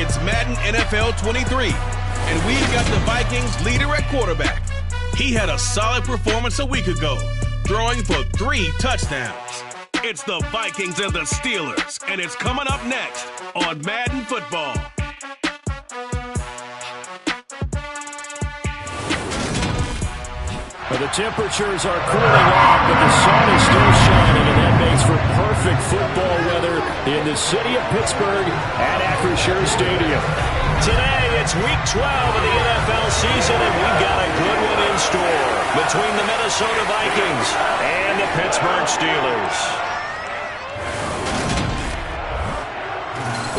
It's Madden NFL 23, and we've got the Vikings leader at quarterback. He had a solid performance a week ago, throwing for 3 touchdowns. It's the Vikings and the Steelers, and it's coming up next on Madden Football. Well, the temperatures are cooling off, but the sun is still shining, and that makes for perfect football weather in the city of Pittsburgh at Acrisure Stadium. Today, it's Week 12 of the NFL season, and we've got a good one in store between the Minnesota Vikings and the Pittsburgh Steelers.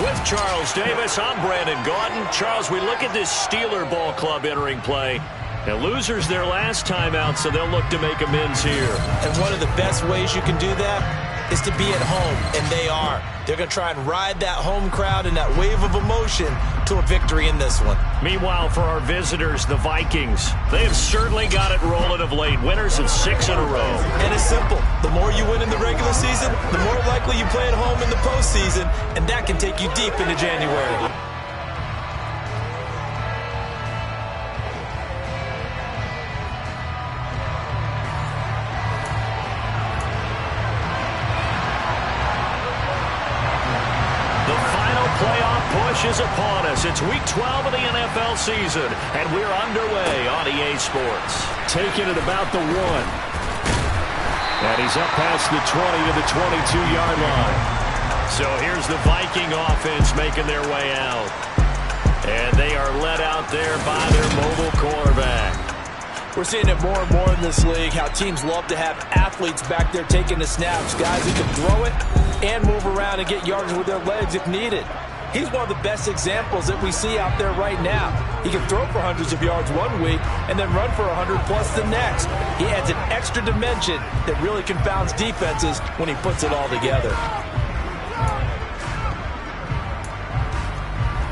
With Charles Davis, I'm Brandon Gaudin. Charles, we look at this Steeler ball club entering play. Now, losers their last time out, so they'll look to make amends here. And one of the best ways you can do that is to be at home, and they are. They're going to try and ride that home crowd and that wave of emotion to a victory in this one. Meanwhile, for our visitors, the Vikings, they have certainly got it rolling of late. Winners of 6 in a row. And it's simple. The more you win in the regular season, the more likely you play at home in the postseason, and that can take you deep into January. Is upon us. It's Week 12 of the NFL season, and we're underway on EA Sports. Taking it about the 1. And he's up past the 20 to the 22-yard line. So here's the Viking offense making their way out. And they are led out there by their mobile quarterback. We're seeing it more and more in this league, how teams love to have athletes back there taking the snaps, guys who can throw it and move around and get yards with their legs if needed. He's one of the best examples that we see out there right now. He can throw for hundreds of yards one week and then run for 100+ the next. He adds an extra dimension that really confounds defenses when he puts it all together.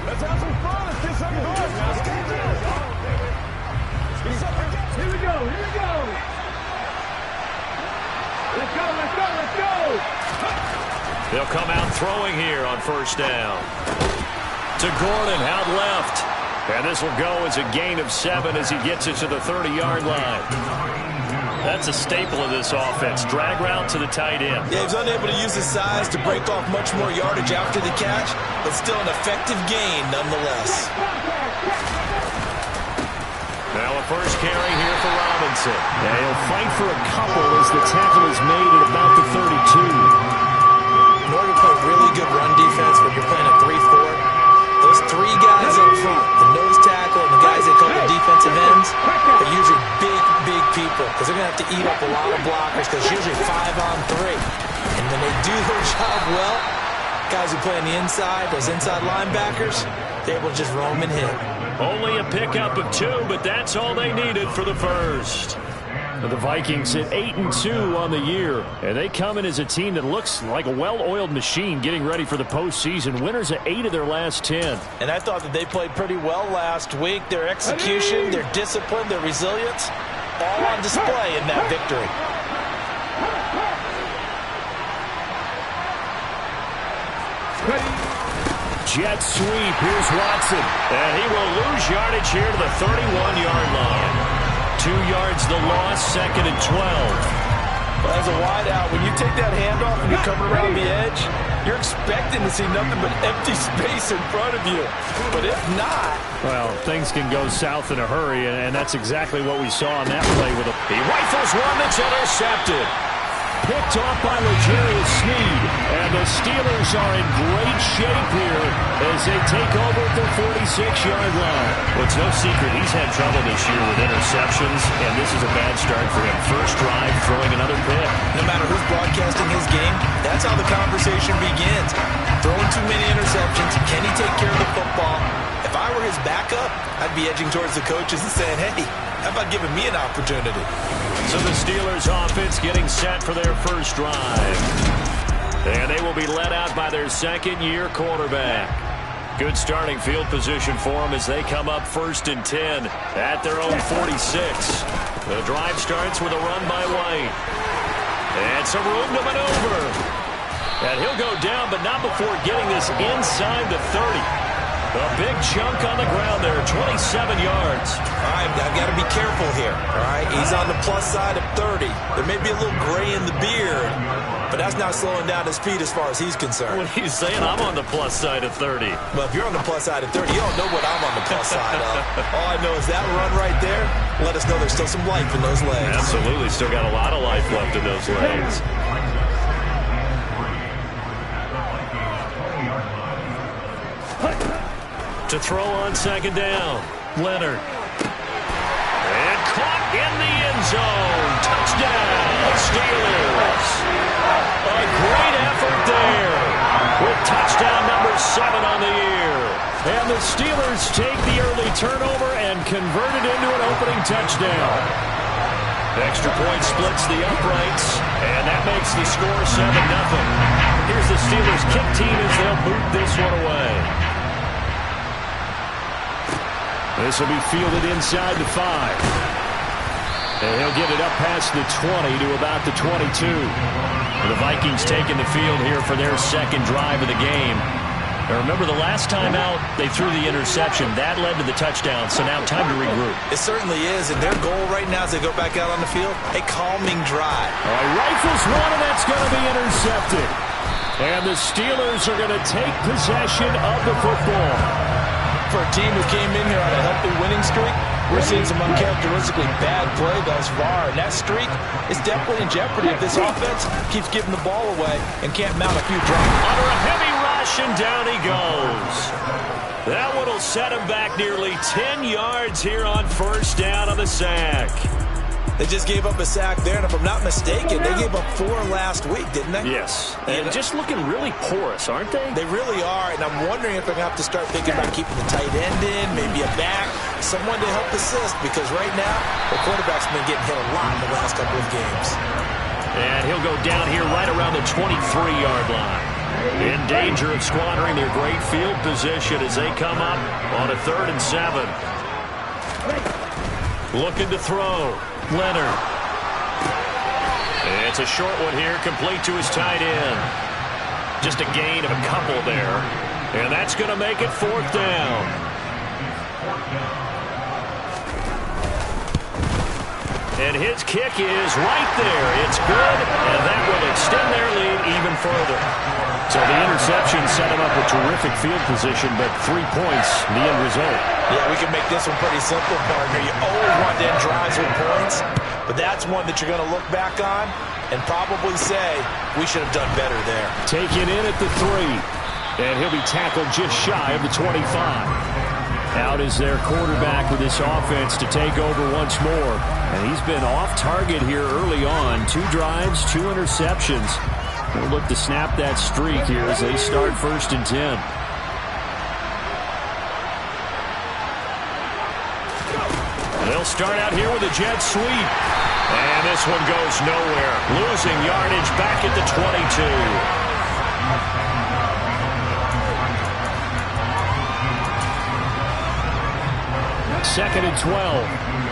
Let's have some fun. Let's get some fun. Here we go. Here we go. Let's go. Let's go. Let's go. They'll come out throwing here on first down. To Gordon, out left. And this will go as a gain of 7 as he gets it to the 30-yard line. That's a staple of this offense. Drag route to the tight end. Yeah, he's unable to use his size to break off much more yardage after the catch, but still an effective gain nonetheless. Now a first carry here for Robinson. Yeah, he'll fight for a couple as the tackle is made at about the 32. In order to play really good run defense when you're playing a 3-4, those 3 guys up front, the nose tackle and the guys that cover defensive ends, are usually big people because they're going to have to eat up a lot of blockers because it's usually 5-on-3. And when they do their job well, guys who play on the inside, those inside linebackers, they're able to just roam and hit. Only a pickup of 2, but that's all they needed for the first. The Vikings hit 8-2 on the year, and they come in as a team that looks like a well-oiled machine getting ready for the postseason. Winners of 8 of their last 10. And I thought that they played pretty well last week. Their execution, their discipline, their resilience, all on display in that victory. Jet sweep. Here's Watson. And he will lose yardage here to the 31-yard line. 2 yards the loss, 2nd and 12. Well, as a wideout, when you take that handoff and you come around the edge, you're expecting to see nothing but empty space in front of you. But if not... Well, things can go south in a hurry, and that's exactly what we saw on that play with him. He rifles one that's intercepted. Picked off by L'Jarius Sneed, and the Steelers are in great shape here as they take over at their 46-yard line. Well, it's no secret he's had trouble this year with interceptions, and this is a bad start for him. First drive, throwing another pick. No matter who's broadcasting his game, that's how the conversation begins. Throwing too many interceptions, can he take care of the football? If I were his backup, I'd be edging towards the coaches and saying, hey, how about giving me an opportunity? So the Steelers offense getting set for their first drive. And they will be led out by their 2nd-year quarterback. Good starting field position for them as they come up 1st and 10 at their own 46. The drive starts with a run by White. And some room to maneuver. And he'll go down, but not before getting this inside the 30. A big chunk on the ground there, 27 yards. All right, I've got to be careful here, all right? He's on the plus side of 30. There may be a little gray in the beard, but that's not slowing down his speed as far as he's concerned. What are you saying? I'm on the plus side of 30. Well, if you're on the plus side of 30, you don't know what I'm on the plus side of. All I know is that run right there, let us know there's still some life in those legs. Absolutely, still got a lot of life left in those legs. To throw on second down, Leonard. And caught in the end zone. Touchdown, Steelers. A great effort there with touchdown number 7 on the year. And the Steelers take the early turnover and convert it into an opening touchdown. Extra point splits the uprights, and that makes the score 7-0. Here's the Steelers kick team as they'll boot this one away. This will be fielded inside the 5. And he'll get it up past the 20 to about the 22. The Vikings taking the field here for their second drive of the game. Now remember, the last time out, they threw the interception. That led to the touchdown, so now time to regroup. It certainly is, and their goal right now as they go back out on the field, a calming drive. All right, rifles one, and that's going to be intercepted. And the Steelers are going to take possession of the football. For a team who came in here on a healthy winning streak, we're seeing some uncharacteristically bad play thus far, and that streak is definitely in jeopardy if this offense keeps giving the ball away and can't mount a few drops. Under a heavy rush, and down he goes. That one will set him back nearly 10 yards here on first down on the sack. They just gave up a sack there, and if I'm not mistaken, they gave up 4 last week, didn't they? Yes, and just looking really porous, aren't they? They really are, and I'm wondering if they're going to have to start thinking about keeping the tight end in, maybe a back, someone to help assist, because right now, the quarterback's been getting hit a lot in the last couple of games. And he'll go down here right around the 23-yard line. In danger of squandering their great field position as they come up on a 3rd and 7. Looking to throw. Leonard. It's a short one here, complete to his tight end. Just a gain of a couple there. And that's going to make it 4th down. And his kick is right there. It's good, and that will extend their lead even further. So the interception set him up with terrific field position, but 3 points, the end result. Yeah, we can make this one pretty simple, partner. You always want to end drives with points, but that's one that you're going to look back on and probably say, we should have done better there. Taken in at the 3, and he'll be tackled just shy of the 25. Out is their quarterback with this offense to take over once more. And he's been off target here early on. 2 drives, 2 interceptions. They'll look to snap that streak here as they start 1st and 10. They'll start out here with a jet sweep. And this one goes nowhere. Losing yardage back at the 22. 2nd and 12.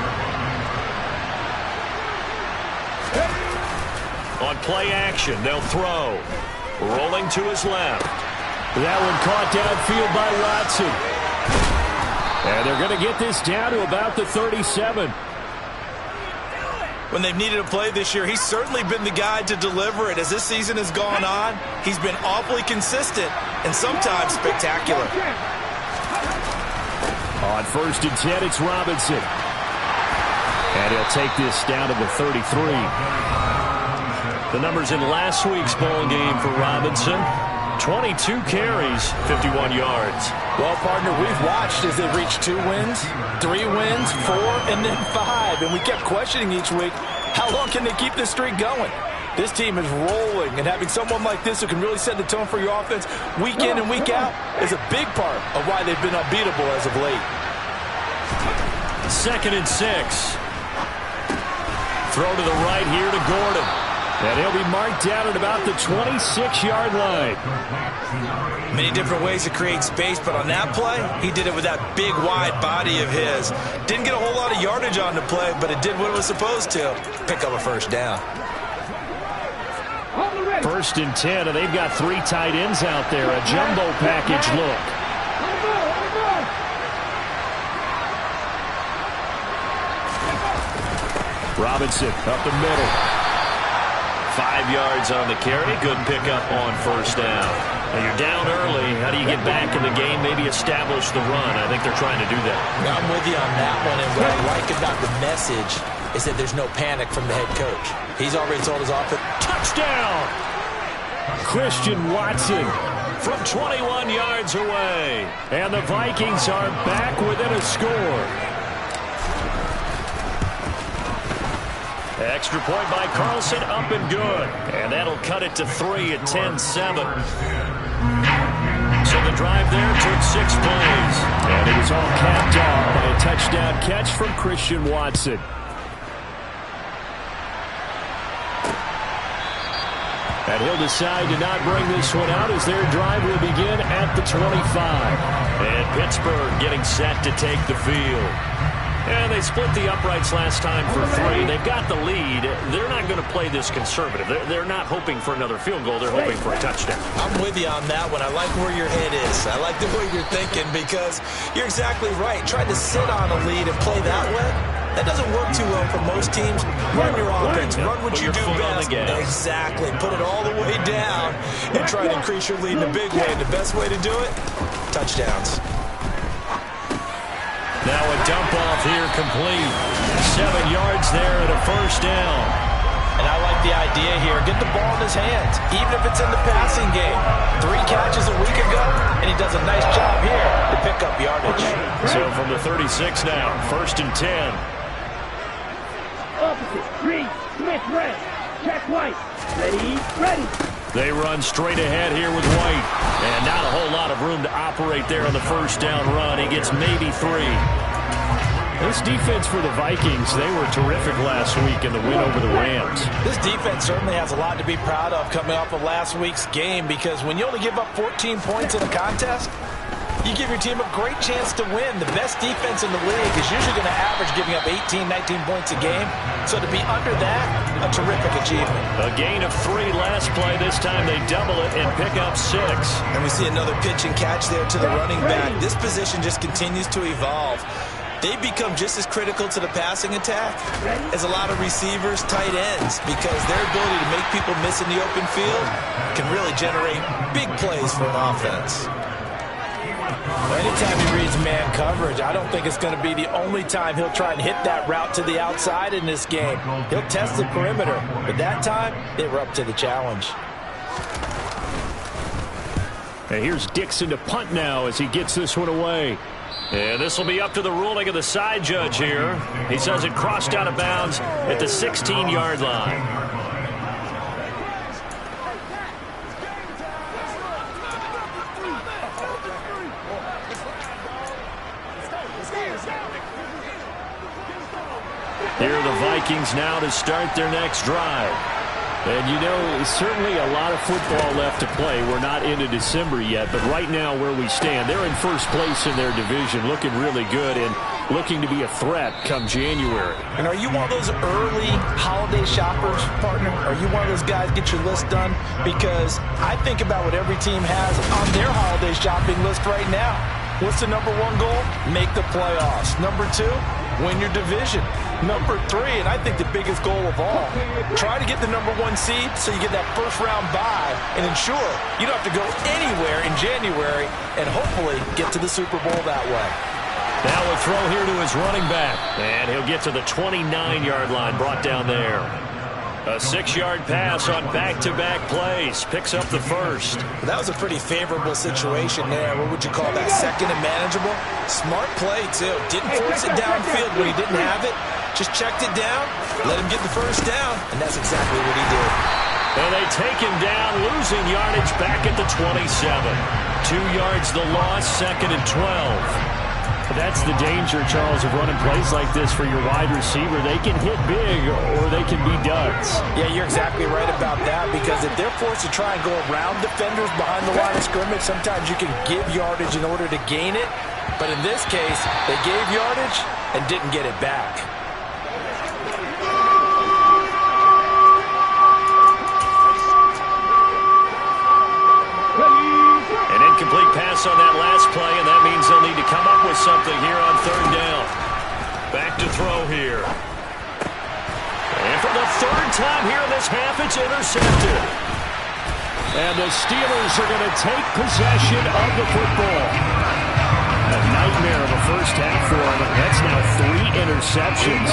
On play action, they'll throw. Rolling to his left. That one caught downfield by Watson. And they're going to get this down to about the 37. When they've needed a play this year, he's certainly been the guy to deliver it. As this season has gone on, he's been awfully consistent and sometimes spectacular. On 1st and 10, it's Robinson. And he'll take this down to the 33. The numbers in last week's bowl game for Robinson. 22 carries, 51 yards. Well, partner, we've watched as they've reached 2 wins, 3 wins, 4, and then 5. And we kept questioning each week, how long can they keep this streak going? This team is rolling, and having someone like this who can really set the tone for your offense week in and week out is a big part of why they've been unbeatable as of late. 2nd and 6. Throw to the right here to Gordon. And he'll be marked down at about the 26-yard line. Many different ways to create space, but on that play, he did it with that big, wide body of his. Didn't get a whole lot of yardage on the play, but it did what it was supposed to. Pick up a 1st down. 1st and 10, and they've got 3 tight ends out there. A jumbo package look. Robinson up the middle. 5 yards on the carry. Good pickup on first down. Now you're down early. How do you get back in the game? Maybe establish the run. I think they're trying to do that. I'm with you on that one. And what I like about the message is that there's no panic from the head coach. He's already told his offense. Touchdown! Christian Watson From 21 yards away. And the Vikings are back within a score. Extra point by Carlson, up and good. And that'll cut it to 3 at 10-7. So the drive there took 6 plays. And it was all capped off by a touchdown catch from Christian Watson. And he'll decide to not bring this one out as their drive will begin at the 25. And Pittsburgh getting set to take the field. And they split the uprights last time for 3. They've got the lead. They're not going to play this conservative. They're not hoping for another field goal. They're hoping for a touchdown. I'm with you on that one. I like where your head is. I like the way you're thinking because you're exactly right. Trying to sit on a lead and play that way, that doesn't work too well for most teams. Run your offense. Run what you do best. Exactly. Put it all the way down and try to increase your lead in a big way. And the best way to do it, touchdowns. Now a dump off here complete. 7 yards there and a first down. And I like the idea here. Get the ball in his hands, even if it's in the passing game. 3 catches a week ago, and he does a nice job here to pick up yardage. So from the 36 now, 1st and 10. Opposite. Green. Smith. Red. Check White. Ready. Ready. They run straight ahead here with White. And not a whole lot of room to operate there on the first down run. He gets maybe 3. This defense for the Vikings, they were terrific last week in the win over the Rams. This defense certainly has a lot to be proud of coming off of last week's game because when you only give up 14 points in a contest, you give your team a great chance to win. The best defense in the league is usually going to average giving up 18, 19 points a game. So to be under that, a terrific achievement. A gain of 3 last play. This time they double it and pick up 6. And we see another pitch and catch there to the running back. This position just continues to evolve. They become just as critical to the passing attack as a lot of receivers, tight ends, because their ability to make people miss in the open field can really generate big plays for an offense. Anytime he reads man coverage, I don't think it's going to be the only time he'll try and hit that route to the outside in this game. He'll test the perimeter, but that time, they were up to the challenge. And here's Dixon to punt now as he gets this one away. And this will be up to the ruling of the side judge here. He says it crossed out of bounds at the 16-yard line. Here are the Vikings now to start their next drive. And, you know, certainly a lot of football left to play. We're not into December yet, but right now where we stand, they're in first place in their division, looking really good and looking to be a threat come January. And are you one of those early holiday shoppers, partner? Are you one of those guys get your list done? Because I think about what every team has on their holiday shopping list right now. What's the number 1 goal? Make the playoffs. Number 2, win your division. Number 3, and I think the biggest goal of all, try to get the number 1 seed so you get that first-round bye and ensure you don't have to go anywhere in January and hopefully get to the Super Bowl that way. Now a throw here to his running back, and he'll get to the 29-yard line, brought down there. A 6-yard pass on back-to-back plays. Picks up the first. That was a pretty favorable situation there. What would you call that? Second and manageable? Smart play, too. Didn't force it downfield when he didn't have it. Just checked it down, let him get the first down, and that's exactly what he did. And they take him down, losing yardage back at the 27. 2 yards the loss, 2nd and 12. That's the danger, Charles, of running plays like this for your wide receiver. They can hit big or they can be duds. Yeah, you're exactly right about that because if they're forced to try and go around defenders behind the line of scrimmage, sometimes you can give yardage in order to gain it. But in this case, they gave yardage and didn't get it back. An incomplete pass on that last play, and that means they'll need to come up with something here on 3rd down. Back to throw here. And for the third time here in this half, it's intercepted. And the Steelers are going to take possession of the football. A nightmare of a first half for him. That's now 3 interceptions.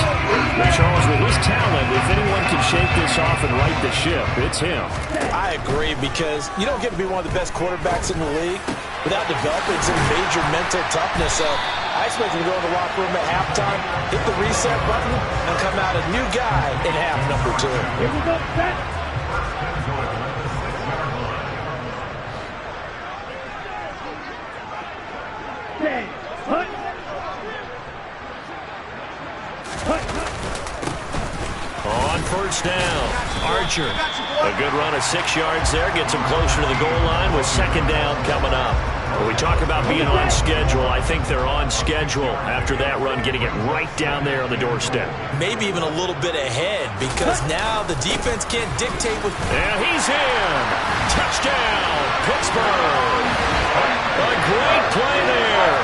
But Charles, with his talent, if anyone can shake this off and right the ship, it's him. I agree, because you don't get to be one of the best quarterbacks in the league without developing some major mental toughness. So I expect him to go in the locker room at halftime, hit the reset button, and come out a new guy in half number 2. Here we go, set. Set. Hut. Hut. On first down, Archer. A good run of 6 yards there. Gets him closer to the goal line with second down coming up. When we talk about being on schedule, I think they're on schedule after that run, getting it right down there on the doorstep. Maybe even a little bit ahead, because now the defense can't dictate with... And he's in. Touchdown, Pittsburgh. A great play there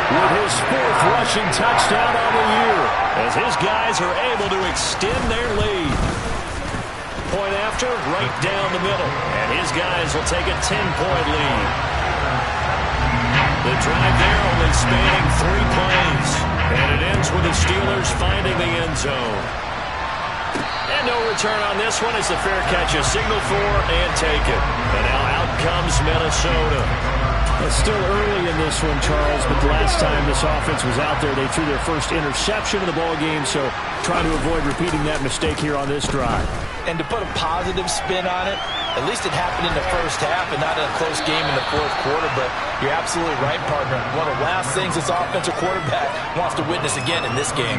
with his 4th rushing touchdown on the year, as his guys are able to extend their lead. Point after, right down the middle, and his guys will take a 10-point lead. The drive there only spanning 3 plays, and it ends with the Steelers finding the end zone. And no return on this one as the fair catch is signaled for and taken. And now out comes Minnesota. It's still early in this one, Charles, but the last time this offense was out there, they threw their first interception of the ball game, so try to avoid repeating that mistake here on this drive. And to put a positive spin on it, at least it happened in the first half and not in a close game in the 4th quarter, but you're absolutely right, partner. One of the last things this offensive quarterback wants to witness again in this game.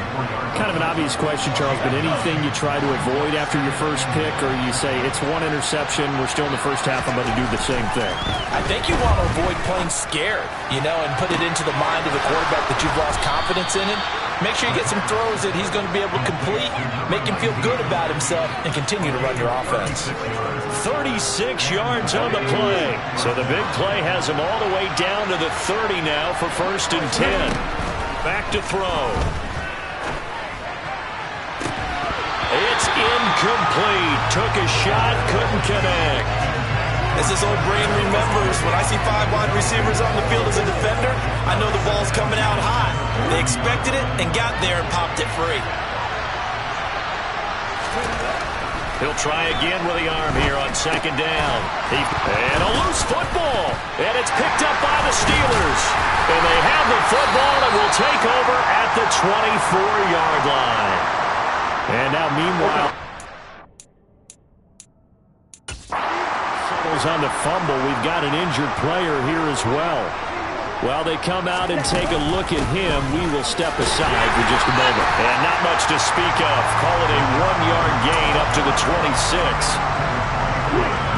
Kind of an obvious question, Charles, but anything you try to avoid after your first pick, or you say it's 1 interception, we're still in the first half, I'm going to do the same thing? I think you want to avoid playing scared, and put it into the mind of the quarterback that you've lost confidence in him. Make sure you get some throws that he's going to be able to complete, make him feel good about himself, and continue to run your offense. 36 yards on the play. So the big play has him all the way down to the 30 now for 1st and 10. Back to throw. It's incomplete. Took a shot, couldn't connect. As his old brain remembers, when I see 5 wide receivers on the field as a defender, I know the ball's coming out hot. They expected it and got there and popped it free. He'll try again with the arm here on 2nd down. And a loose football. And it's picked up by the Steelers. And they have the football and will take over at the 24-yard line. And now, meanwhile, on the fumble, we've got an injured player here as well. While they come out and take a look at him, we will step aside for just a moment. And not much to speak of. Call it a 1-yard gain up to the 26.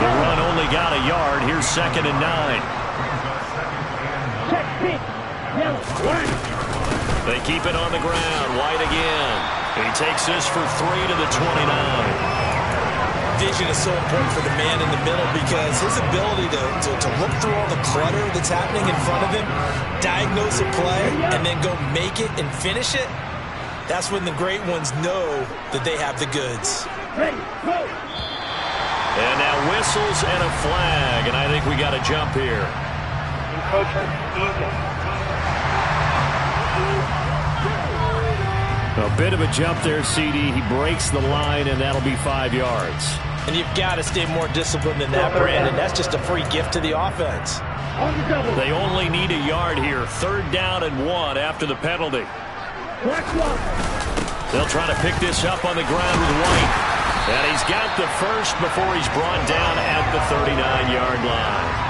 The run only got a yard. Here's 2nd and 9. They keep it on the ground. White again. He takes this for 3 to the 29. Vision is so important for the man in the middle, because his ability to look through all the clutter that's happening in front of him, diagnose a play, and then go make it and finish it, that's when the great ones know that they have the goods. And now whistles and a flag, and I think we got a jump here. A bit of a jump there, CD. He breaks the line, and that'll be 5 yards. And you've got to stay more disciplined than that, Brandon. That's just a free gift to the offense. They only need a yard here. 3rd down and 1 after the penalty. They'll try to pick this up on the ground with White. And he's got the first before he's brought down at the 39-yard line.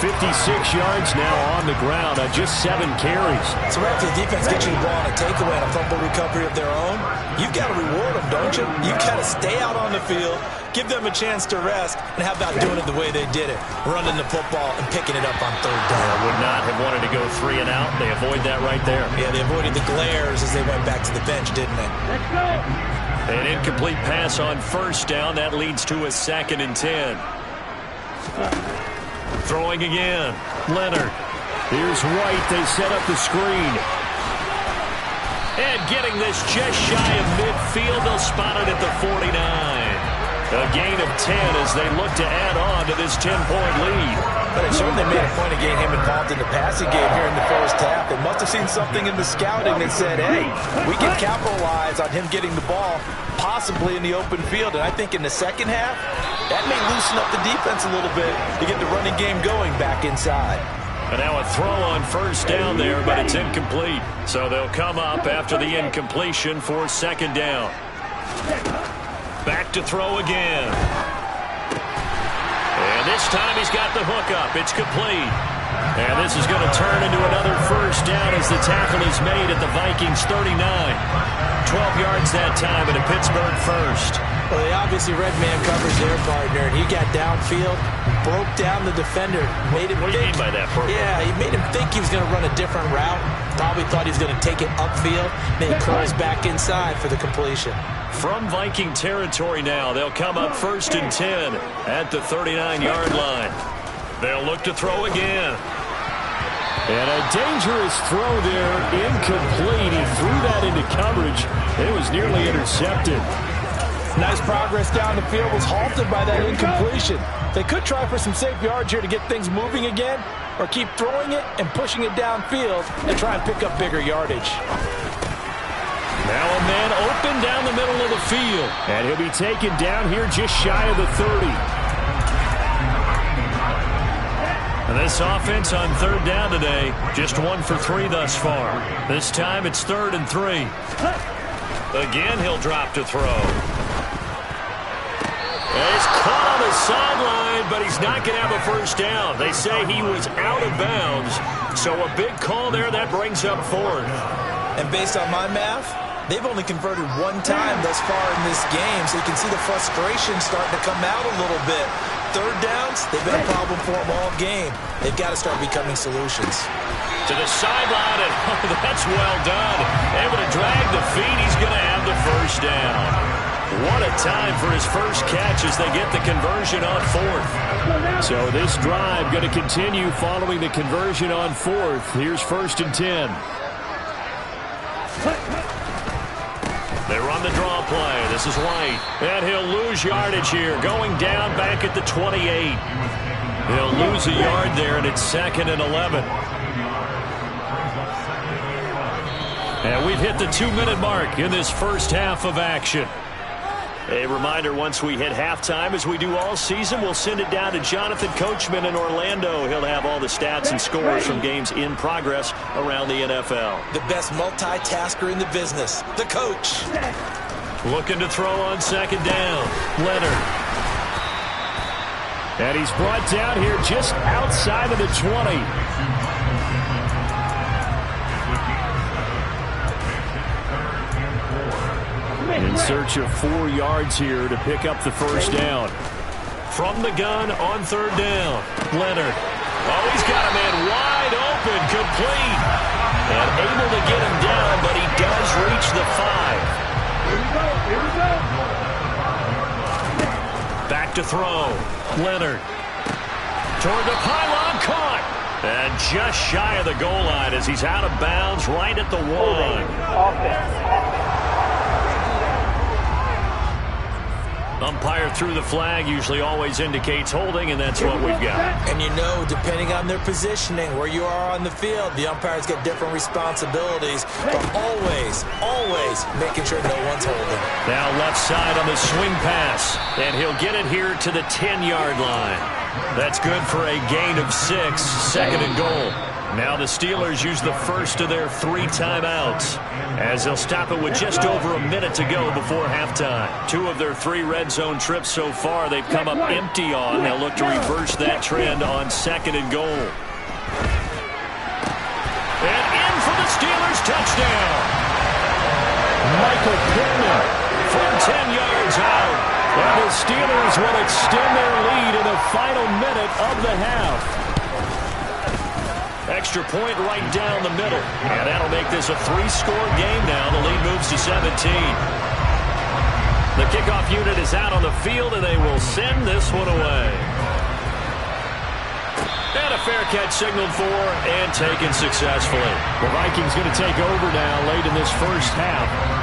56 yards now on the ground on just 7 carries. So after the defense gets you the ball on a takeaway and a fumble recovery of their own, you've got to reward them, don't you? You've got to stay out on the field, give them a chance to rest, and how about doing it the way they did it, running the football and picking it up on 3rd down. I would not have wanted to go 3 and out. They avoid that right there. Yeah, they avoided the glares as they went back to the bench, didn't they? Let's go. An incomplete pass on 1st down. That leads to a 2nd and 10. Throwing again. Leonard. Here's White. They set up the screen. And getting this just shy of midfield, they'll spot it at the 49. A gain of 10 as they look to add on to this 10-point lead. But it certainly made a point of getting him involved in the passing game here in the first half. They must have seen something in the scouting that said, hey, we can capitalize on him getting the ball, possibly in the open field. And I think in the second half, that may loosen up the defense a little bit to get the running game going back inside. And now a throw on first down there, but it's incomplete. So they'll come up after the incompletion for second down. Back to throw again. And this time he's got the hook up. It's complete. And this is going to turn into another first down as the tackle is made at the Vikings 39. 12 yards that time at a Pittsburgh first. Well, they obviously read man coverage there, Gardner, and he got downfield, broke down the defender, made him What do you mean by that, Purple? Yeah, he made him think he was going to run a different route. Probably thought he was going to take it upfield. Then he curls back inside for the completion. From Viking territory now, they'll come up first and 10 at the 39-yard line. They'll look to throw again. And a dangerous throw there, incomplete. He threw that into coverage. It was nearly intercepted. Nice progress down the field, was halted by that incompletion. They could try for some safe yards here to get things moving again, or keep throwing it and pushing it downfield and try and pick up bigger yardage. Now a man open down the middle of the field. And he'll be taken down here just shy of the 30. And this offense on third down today, just 1 for 3 thus far. This time it's 3rd and 3. Again, he'll drop to throw. And he's caught on the sideline, but he's not going to have a first down. They say he was out of bounds. So a big call there, that brings up 4th. And based on my math, they've only converted 1 time thus far in this game, so you can see the frustration starting to come out a little bit. Third downs, they've been a problem for them all game. They've got to start becoming solutions. To the sideline, and oh, that's well done. Able to drag the feet, he's going to have the first down. What a time for his first catch as they get the conversion on 4th. So this drive going to continue following the conversion on 4th. Here's 1st and 10. They run the draw play. This is White. And he'll lose yardage here. Going down back at the 28. He'll lose a yard there, and it's 2nd and 11. And we've hit the 2-minute mark in this first half of action. A reminder, once we hit halftime, as we do all season, we'll send it down to Jonathan Coachman in Orlando. He'll have all the stats and scores from games in progress around the NFL. The best multitasker in the business, the coach. Looking to throw on second down. Leonard. And he's brought down here just outside of the 20. In search of 4 yards here to pick up the first down. From the gun on third down. Leonard. Oh, he's got a man wide open, complete. And able to get him down, but he does reach the 5. Here we go. Back to throw. Leonard. Toward the pylon, caught. And just shy of the goal line as he's out of bounds right at the 1. Offense. Umpire threw the flag, usually always indicates holding, and that's what we've got. And you know, depending on their positioning, where you are on the field, the umpires get different responsibilities, but always making sure no one's holding. Now left side on the swing pass, and he'll get it here to the 10-yard line. That's good for a gain of 6, 2nd and goal. Now the Steelers use the first of their 3 timeouts as they'll stop it with just over a minute to go before halftime. 2 of their 3 red zone trips so far they've come up empty on. They'll look to reverse that trend on 2nd and goal. And in for the Steelers touchdown. Michael Pittman from 10 yards out. And the Steelers will extend their lead in the final minute of the half. Extra point right down the middle. And that'll make this a 3-score game now. The lead moves to 17. The kickoff unit is out on the field, and they will send this one away. And a a fair catch signaled for and taken successfully. The Vikings going to take over now late in this first half.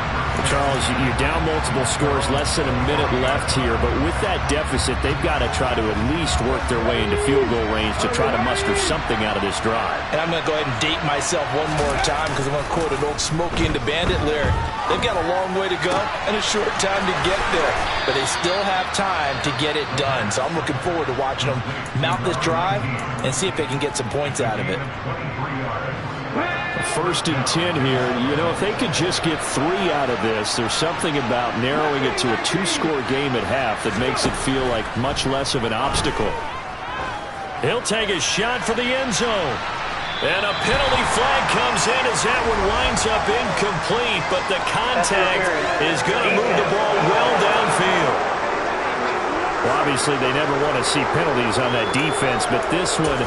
Charles, you're down multiple scores, less than a minute left here, but with that deficit, they've got to try to at least work their way into field goal range to try to muster something out of this drive. And I'm going to go ahead and date myself one more time because I'm going to quote an old Smokey and the Bandit lyric. They've got a long way to go and a short time to get there, but they still have time to get it done. So I'm looking forward to watching them mount this drive and see if they can get some points out of it. 1st and 10 here. You know, if they could just get 3 out of this, there's something about narrowing it to a 2-score game at half that makes it feel like much less of an obstacle. He'll take a shot for the end zone. And a penalty flag comes in as that one winds up incomplete, but the contact is going to move the ball well downfield. Well, obviously, they never want to see penalties on that defense, but this one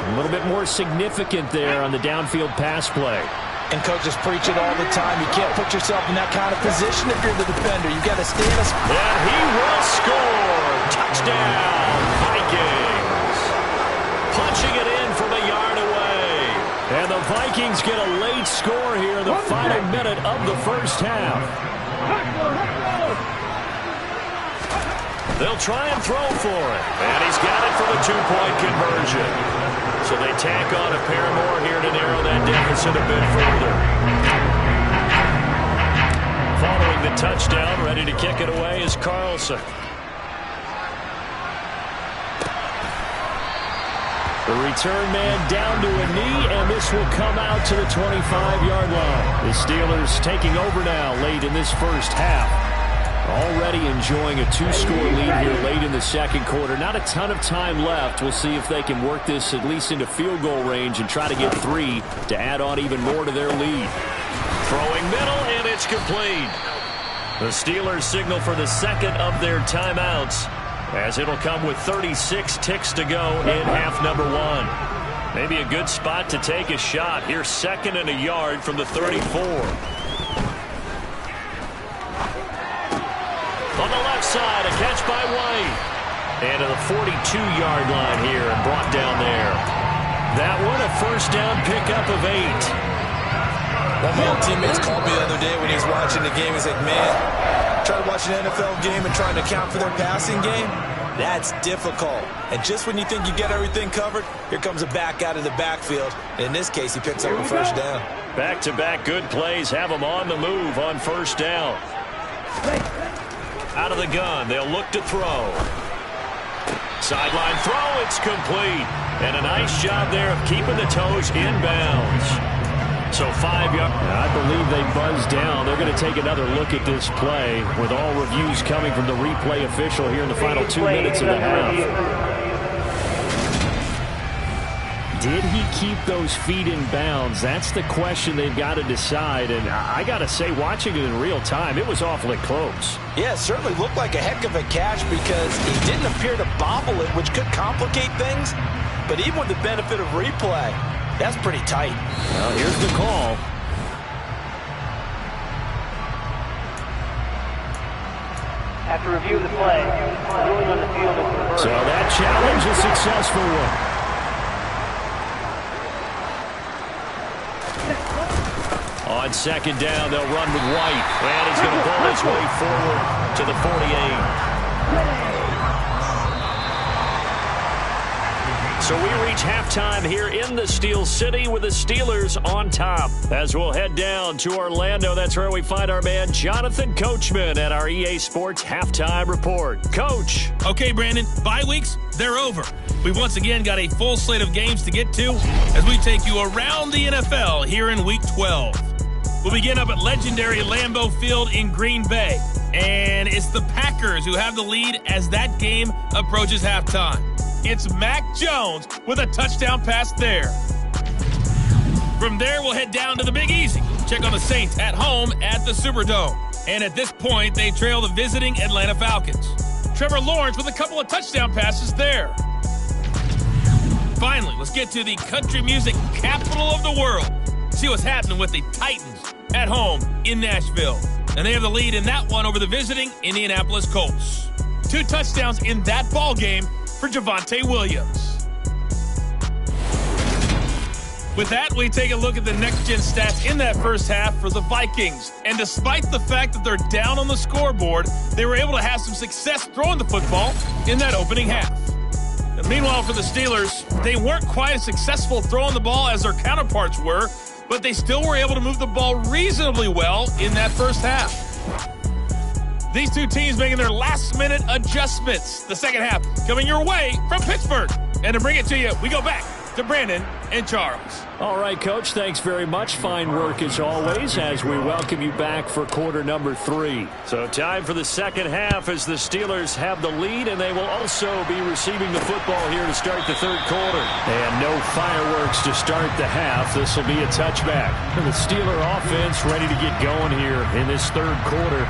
a little bit more significant there on the downfield pass play. And coaches preach it all the time. You can't put yourself in that kind of position if you're the defender. You've got to stay in a spot. And he will score. Touchdown, Vikings. Punching it in from a yard away. And the Vikings get a late score here in the final minute of the first half. They'll try and throw for it. And he's got it for the 2-point conversion. So they tack on a pair more here to narrow that deficit a bit further. Following the touchdown, ready to kick it away is Carlson. The return man down to a knee, and this will come out to the 25-yard line. The Steelers taking over now late in this first half. Already enjoying a 2-score lead here late in the second quarter. Not a ton of time left. We'll see if they can work this at least into field goal range and try to get 3 to add on even more to their lead. Throwing middle, and it's complete. The Steelers signal for the second of their timeouts, as it'll come with 36 ticks to go in half number 1. Maybe a good spot to take a shot. Here's 2nd and a yard from the 34. On the left side, a catch by White. And to the 42-yard line here and brought down there. That one, a first down pickup of 8. One of my old teammates called me the other day when he was watching the game. He's like, man, trying to watch an NFL game and trying to account for their passing game, that's difficult. And just when you think you get everything covered, here comes a back out of the backfield. In this case, he picks up a first down. Back-to-back good plays have them on the move on first down. Out of the gun, they'll look to throw. Sideline throw, it's complete. And a nice job there of keeping the toes inbounds. So 5 yards. I believe they buzzed down. They're going to take another look at this play with all reviews coming from the replay official here in the final 2 minutes of the half. Did he keep those feet in bounds? That's the question they've got to decide. And I got to say, watching it in real time, it was awfully close. Yeah, it certainly looked like a heck of a catch because he didn't appear to bobble it, which could complicate things. But even with the benefit of replay, that's pretty tight. Well, here's the call. After review of the play, ruling on the field is reversed. So that challenge is a successful one. On second down, they'll run with White. And he's going to pull his way forward to the 48. So we reach halftime here in the Steel City with the Steelers on top. As we'll head down to Orlando, that's where we find our man Jonathan Coachman at our EA Sports Halftime Report. Coach. Okay, Brandon, bye weeks, they're over. We've once again got a full slate of games to get to as we take you around the NFL here in Week 12. We'll begin up at legendary Lambeau Field in Green Bay. And it's the Packers who have the lead as that game approaches halftime. It's Mac Jones with a touchdown pass there. From there, we'll head down to the Big Easy. Check on the Saints at home at the Superdome. And at this point, they trail the visiting Atlanta Falcons. Trevor Lawrence with a couple of touchdown passes there. Finally, let's get to the country music capital of the world. See what's happening with the Titans at home in Nashville. And they have the lead in that one over the visiting Indianapolis Colts. 2 touchdowns in that ball game for Javonte Williams. With that, we take a look at the next-gen stats in that first half for the Vikings. And despite the fact that they're down on the scoreboard, they were able to have some success throwing the football in that opening half. And meanwhile, for the Steelers, they weren't quite as successful throwing the ball as their counterparts were, but they still were able to move the ball reasonably well in that first half. These two teams making their last-minute adjustments. The second half coming your way from Pittsburgh. And to bring it to you, we go back to Brandon and Charles. All right, Coach, thanks very much. Fine work as always as we welcome you back for quarter number 3. So time for the second half as the Steelers have the lead, and they will also be receiving the football here to start the third quarter. And no fireworks to start the half. This will be a touchback. The Steeler offense ready to get going here in this third quarter.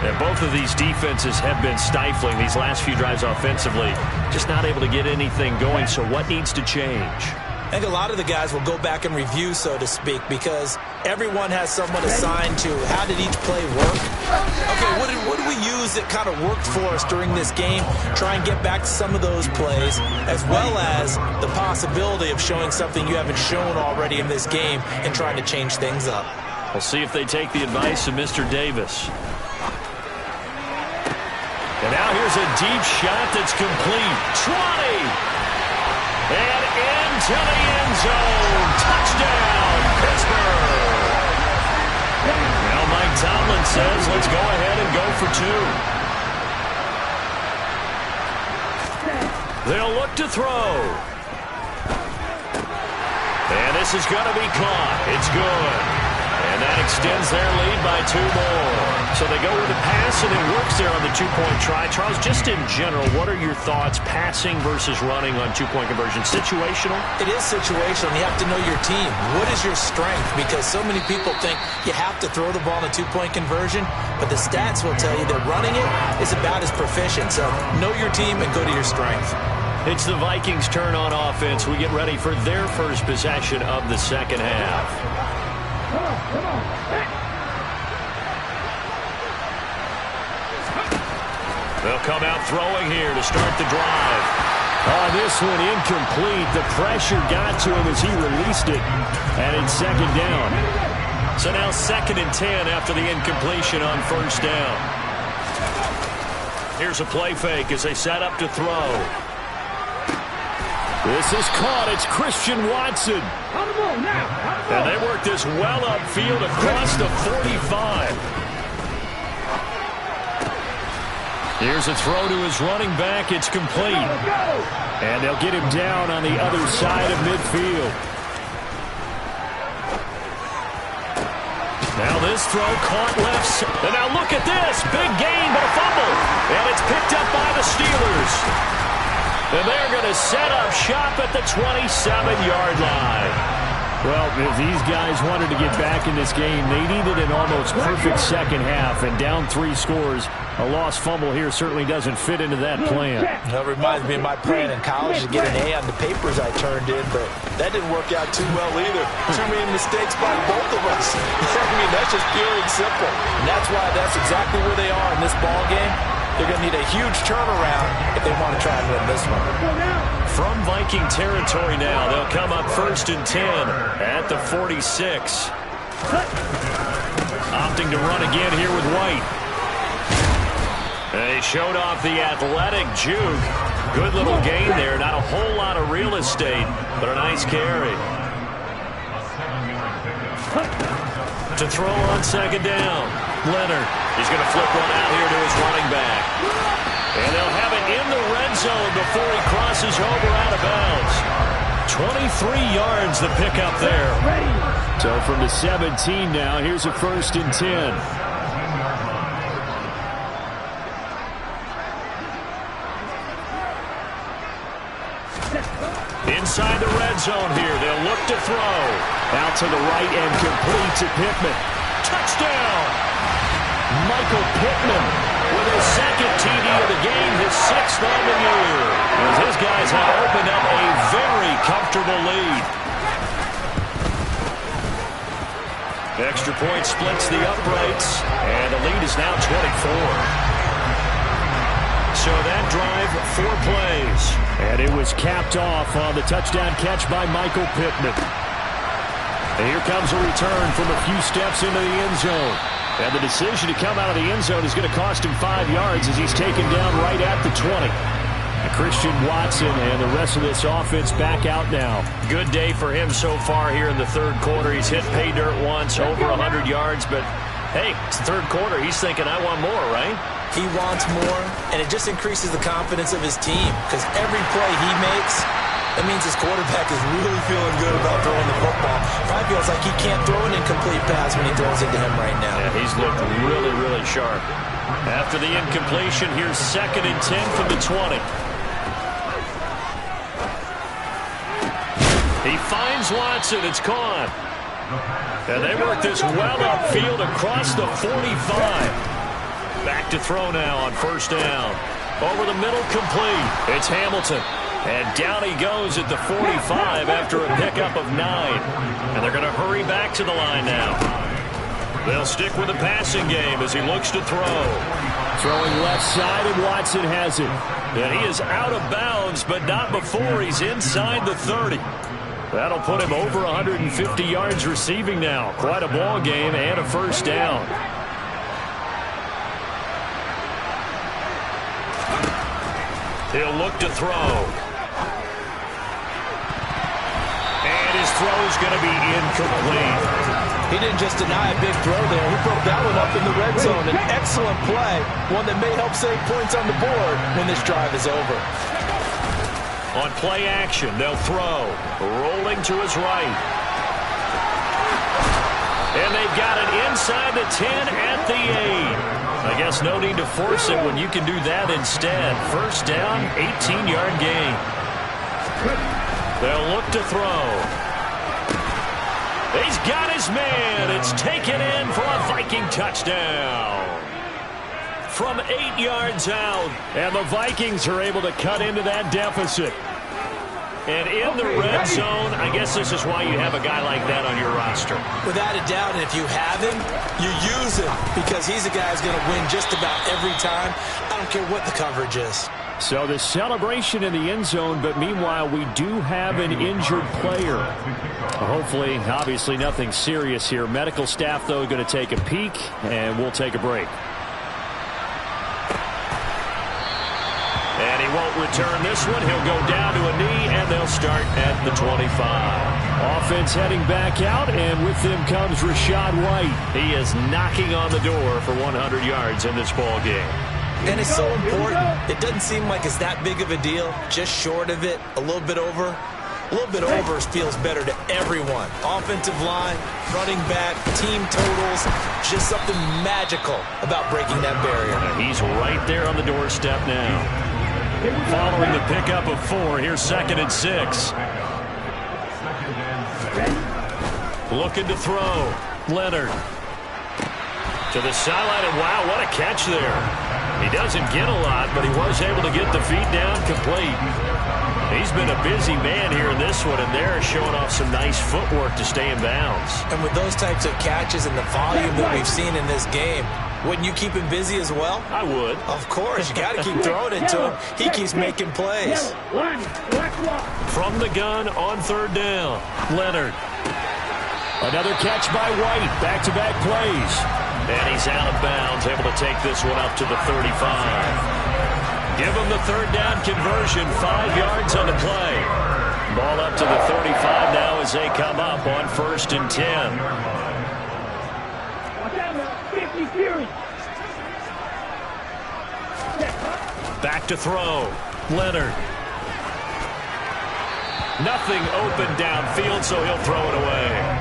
And both of these defenses have been stifling these last few drives offensively. Just not able to get anything going, so what needs to change? I think a lot of the guys will go back and review, so to speak, because everyone has someone assigned to how did each play work. Okay, what did we use that kind of worked for us during this game? Try and get back to some of those plays, as well as the possibility of showing something you haven't shown already in this game and trying to change things up. We'll see if they take the advice of Mr. Davis. And now here's a deep shot that's complete. 20! And into the end zone. Touchdown, Pittsburgh! Now Mike Tomlin says, let's go ahead and go for 2. They'll look to throw. And this is going to be caught. It's good. And that extends their lead by 2 more. So they go with the pass, and it works there on the 2-point try. Charles, just in general, what are your thoughts passing versus running on 2-point conversion? Situational? It is situational. You have to know your team. What is your strength? Because so many people think you have to throw the ball in a 2-point conversion, but the stats will tell you that running it is about as proficient. So know your team and go to your strength. It's the Vikings' turn on offense. We get ready for their first possession of the second half. Come on. They'll come out throwing here to start the drive. Oh, this one incomplete. The pressure got to him as he released it. And it's second down. So now 2nd and 10 after the incompletion on first down. Here's a play fake as they set up to throw. This is caught. It's Christian Watson. And they work this well upfield across the 45. Here's a throw to his running back. It's complete. And they'll get him down on the other side of midfield. Now this throw caught left. And now look at this. Big gain, but a fumble. And it's picked up by the Steelers. And they're going to set up shop at the 27-yard line. Well, if these guys wanted to get back in this game, they needed an almost perfect second half, and down 3 scores. A lost fumble here certainly doesn't fit into that plan. That reminds me of my plan in college to get an A on the papers I turned in, but that didn't work out too well either. Too many mistakes by both of us. I mean, that's just pure and simple. And that's why that's exactly where they are in this ball game. They're going to need a huge turnaround if they want to try and win this one. From Viking territory now, they'll come up 1st and 10 at the 46. Opting to run again here with White. They showed off the athletic juke. Good little gain there. Not a whole lot of real estate, but a nice carry. To throw on 2nd down. Leonard. He's going to flip one out here to his running back. And they'll have it in the red zone before he crosses over out of bounds. 23 yards the pickup there. So from the 17 now, here's a 1st and 10. Inside the red zone here. They'll look to throw. Out to the right and complete to Pittman. Touchdown! Michael Pittman with his 2nd TD of the game, his 6th on the year. As his guys have opened up a very comfortable lead. Extra point splits the uprights, and the lead is now 24. So that drive, 4 plays. And it was capped off on the touchdown catch by Michael Pittman. And here comes a return from a few steps into the end zone. And the decision to come out of the end zone is going to cost him 5 yards as he's taken down right at the 20. And Christian Watson and the rest of this offense back out now. Good day for him so far here in the third quarter. He's hit pay dirt once, over 100 yards. But, hey, it's the third quarter. He's thinking, I want more, right? He wants more, and it just increases the confidence of his team because every play he makes, that means his quarterback is really feeling good about throwing the football. Probably feels like he can't throw an incomplete pass when he throws it to him right now. Yeah, he's looked really, really sharp. After the incompletion, here's 2nd and 10 from the 20. He finds Watson. It's caught. And they work this well upfield across the 45. Back to throw now on first down. Over the middle, complete. It's Hamilton. And down he goes at the 45 after a pickup of 9. And they're going to hurry back to the line now. They'll stick with the passing game as he looks to throw. Throwing left side, and Watson has it. And he is out of bounds, but not before he's inside the 30. That'll put him over 150 yards receiving now. Quite a ball game and a first down. He'll look to throw. And his throw's going to be incomplete. He didn't just deny a big throw there. He broke that one up in the red zone. An excellent play, one that may help save points on the board when this drive is over. On play action, they'll throw. Rolling to his right. And they've got it inside the 10 at the 8. I guess no need to force it when you can do that instead. First down, 18-yard gain. They'll look to throw. He's got his man. It's taken in for a Viking touchdown. From 8 yards out. And the Vikings are able to cut into that deficit. And in the red zone, I guess this is why you have a guy like that on your roster. Without a doubt, and if you have him, you use him because he's a guy who's going to win just about every time. I don't care what the coverage is. So the celebration in the end zone, but meanwhile, we do have an injured player. Hopefully, obviously nothing serious here. Medical staff, though, going to take a peek, and we'll take a break. And he won't return this one. He'll go down to a knee, and they'll start at the 25. Offense heading back out, and with them comes Rachaad White. He is knocking on the door for 100 yards in this ball game. And it's so important. It doesn't seem like it's that big of a deal. Just short of it, a little bit over. A little bit over feels better to everyone. Offensive line, running back, team totals, just something magical about breaking that barrier. And he's right there on the doorstep now. Following the pickup of 4, here's 2nd and 6. Looking to throw. Leonard. To the sideline, and wow, what a catch there. He doesn't get a lot, but he was able to get the feet down complete. He's been a busy man here in this one, and they're showing off some nice footwork to stay in bounds. And with those types of catches and the volume that we've seen in this game, wouldn't you keep him busy as well? I would. Of course. You got to keep throwing it to him. He keeps making plays. From the gun on 3rd down, Leonard. Another catch by White. Back-to-back plays. And he's out of bounds, able to take this one up to the 35. Give him the 3rd down conversion, 5 yards on the play. Ball up to the 35 now as they come up on 1st and 10. Back to throw. Leonard. Nothing open downfield, so he'll throw it away.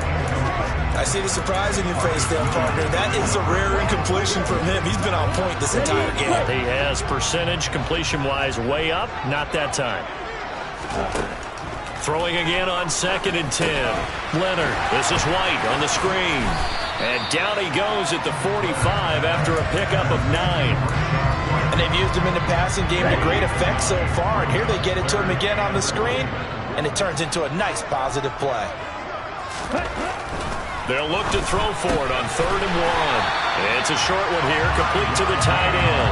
I see the surprise in your face there, partner. That is a rare incompletion from him. He's been on point this entire game. He has percentage completion-wise way up. Not that time. Throwing again on 2nd and 10. Leonard. This is White on the screen. And down he goes at the 45 after a pickup of 9. And they've used him in the passing game to great effect so far. And here they get it to him again on the screen. And it turns into a nice positive play. They'll look to throw for it on 3rd and 1. It's a short one here, complete to the tight end.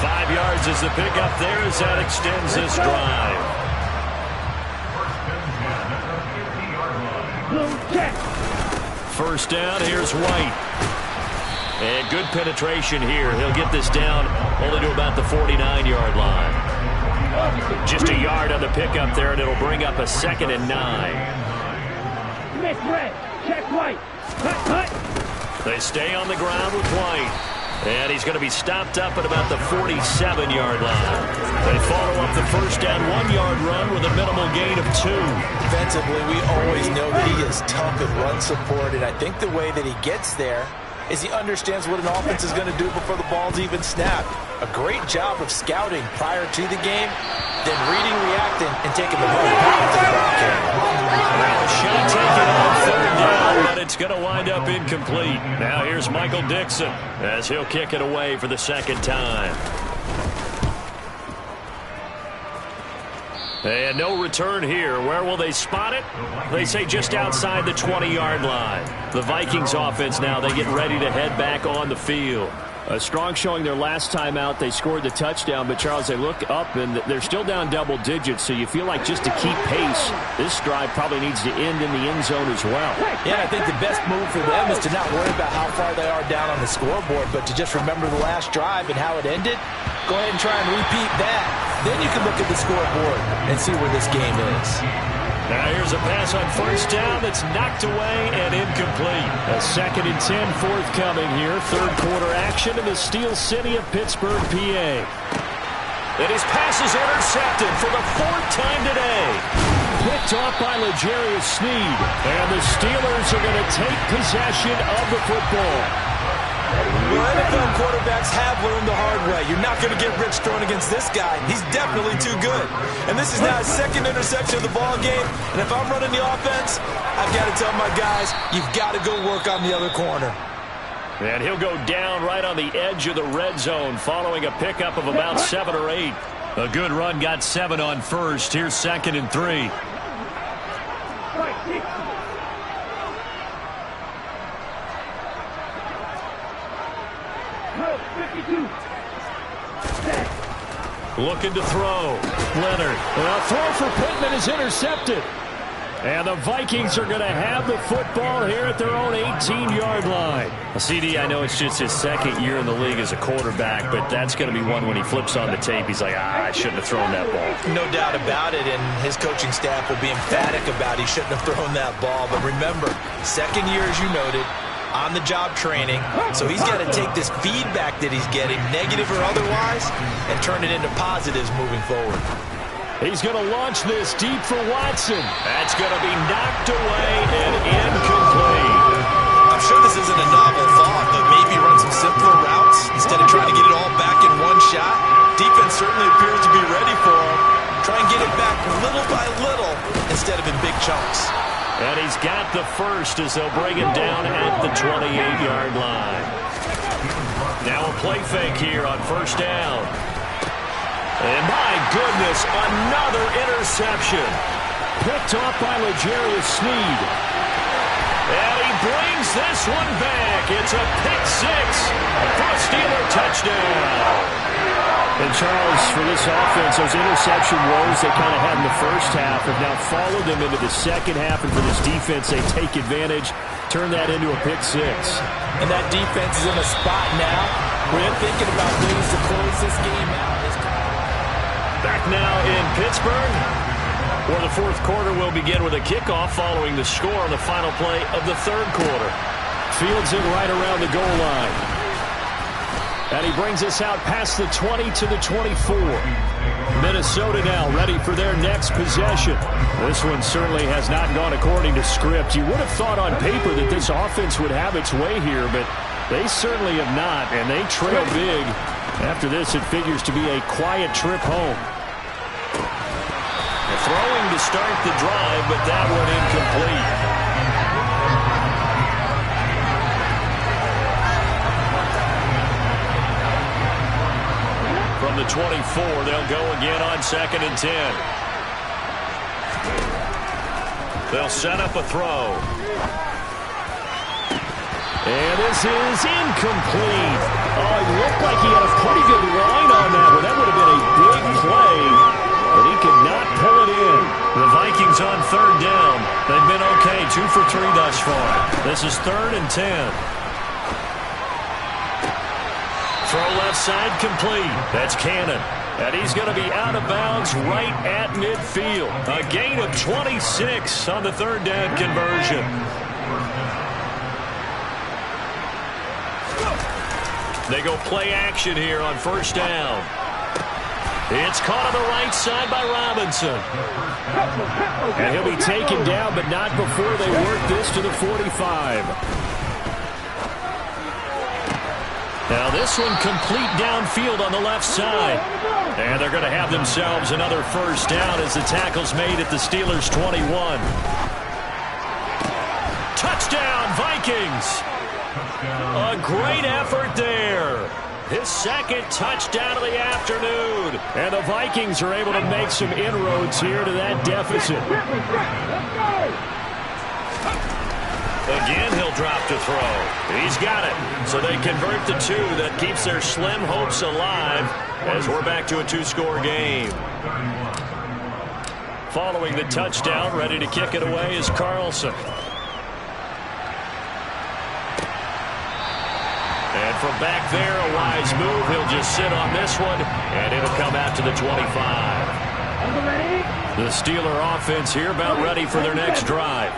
5 yards is the pickup there as that extends this drive. first down. Here's White. And good penetration here. He'll get this down only to about the 49-yard line. Just a yard on the pickup there, and it'll bring up a 2nd and 9. Miss red. Check White. Cut. They stay on the ground with White. And he's going to be stopped up at about the 47-yard line. They follow up the first down 1-yard run with a minimal gain of 2. Defensively, we always know that he is tough at run support, and I think the way that he gets there is he understands what an offense is going to do before the ball's even snapped. A great job of scouting prior to the game, then reading, reacting, and taking the ball back to the ball carrier. Now a shot taken on 3rd down, but it's going to wind up incomplete. Now here's Michael Dixon as he'll kick it away for the 2nd time. And no return here. Where will they spot it? They say just outside the 20-yard line. The Vikings offense now, they get ready to head back on the field. A strong showing their last time out. They scored the touchdown, but Charles, they look up and they're still down double digits, so you feel like just to keep pace, this drive probably needs to end in the end zone as well. Yeah, I think the best move for them is to not worry about how far they are down on the scoreboard, but to just remember the last drive and how it ended. Go ahead and try and repeat that. Then you can look at the scoreboard and see where this game is. Now here's a pass on first down that's knocked away and incomplete. A 2nd and 10 forthcoming here. 3rd quarter action in the Steel City of Pittsburgh, PA. And his pass is intercepted for the 4th time today. Picked off by L'Jarius Sneed. And the Steelers are going to take possession of the football. Well, NFL quarterbacks have learned the hard way. You're not going to get rich throwing against this guy. He's definitely too good. And this is now his 2nd interception of the ball game. And if I'm running the offense, I've got to tell my guys, you've got to go work on the other corner. And he'll go down right on the edge of the red zone following a pickup of about 7 or 8. A good run got 7 on first. Here's 2nd and 3. Looking to throw. Leonard. A throw for Pittman is intercepted. And the Vikings are going to have the football here at their own 18-yard line. CD, I know it's just his 2nd year in the league as a quarterback, but that's going to be one when he flips on the tape. He's like, I shouldn't have thrown that ball. No doubt about it, and his coaching staff will be emphatic about he shouldn't have thrown that ball. But remember, 2nd year, as you noted, on-the-job training, so he's got to take this feedback that he's getting, negative or otherwise, and turn it into positives moving forward. He's going to launch this deep for Watson. That's going to be knocked away and incomplete. I'm sure this isn't a novel thought, but maybe run some simpler routes instead of trying to get it all back in one shot. Defense certainly appears to be ready for him. Try and get it back little by little instead of in big chunks. And he's got the first as they'll bring him down at the 28-yard line. Now a play fake here on first down. And my goodness, another interception. Picked off by L'Jarius Sneed. And he brings this one back. It's a pick 6 for a Steeler touchdown. And Charles, for this offense, those interception woes they kind of had in the first half have now followed them into the second half. And for this defense, they take advantage, turn that into a pick 6. And that defense is in a spot now where they're thinking about ways to close this game out. Back now in Pittsburgh, where the 4th quarter will begin with a kickoff following the score on the final play of the 3rd quarter. Fields it right around the goal line. And he brings us out past the 20 to the 24. Minnesota now ready for their next possession. This one certainly has not gone according to script. You would have thought on paper that this offense would have its way here, but they certainly have not, and they trail big. After this, it figures to be a quiet trip home. Throwing to start the drive, but that one incomplete. From the 24, they'll go again on 2nd and 10. They'll set up a throw. And this is incomplete. Oh, it looked like he had a pretty good line on that one. That would have been a big play, but he could not pull it in. The Vikings on third down. They've been okay, 2 for 3 thus far. This is 3rd and 10. Throw left side complete. That's Cannon. And he's going to be out of bounds right at midfield. A gain of 26 on the 3rd down conversion. They go play action here on 1st down. It's caught on the right side by Robinson. And he'll be taken down, but not before they work this to the 45. Now this one complete downfield on the left side. And they're going to have themselves another 1st down as the tackle's made at the Steelers' 21. Touchdown, Vikings! A great effort there. His 2nd touchdown of the afternoon. And the Vikings are able to make some inroads here to that deficit. Again, he'll drop to throw. He's got it. So they convert the 2. That keeps their slim hopes alive as we're back to a 2-score game. Following the touchdown, ready to kick it away is Carlson. And from back there, a wise move. He'll just sit on this one, and it'll come out to the 25. The Steeler offense here about ready for their next drive.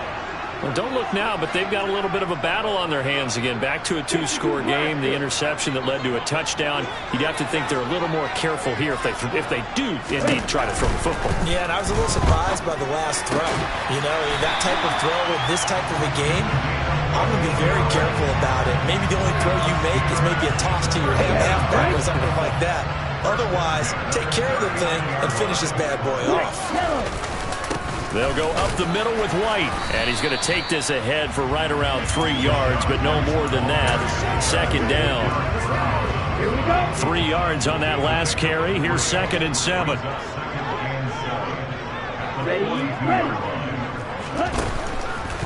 Well, don't look now, but they've got a little bit of a battle on their hands again. Back to a 2-score game. The interception that led to a touchdown. You'd have to think they're a little more careful here if they do indeed try to throw the football. Yeah, and I was a little surprised by the last throw. You know, that type of throw with this type of a game, I'm going to be very careful about it. Maybe the only throw you make is maybe a toss to your halfback or something like that. Otherwise, take care of the thing and finish this bad boy off. They'll go up the middle with White, and he's going to take this ahead for right around 3 yards, but no more than that. 2nd down. 3 yards on that last carry. Here's 2nd and 7.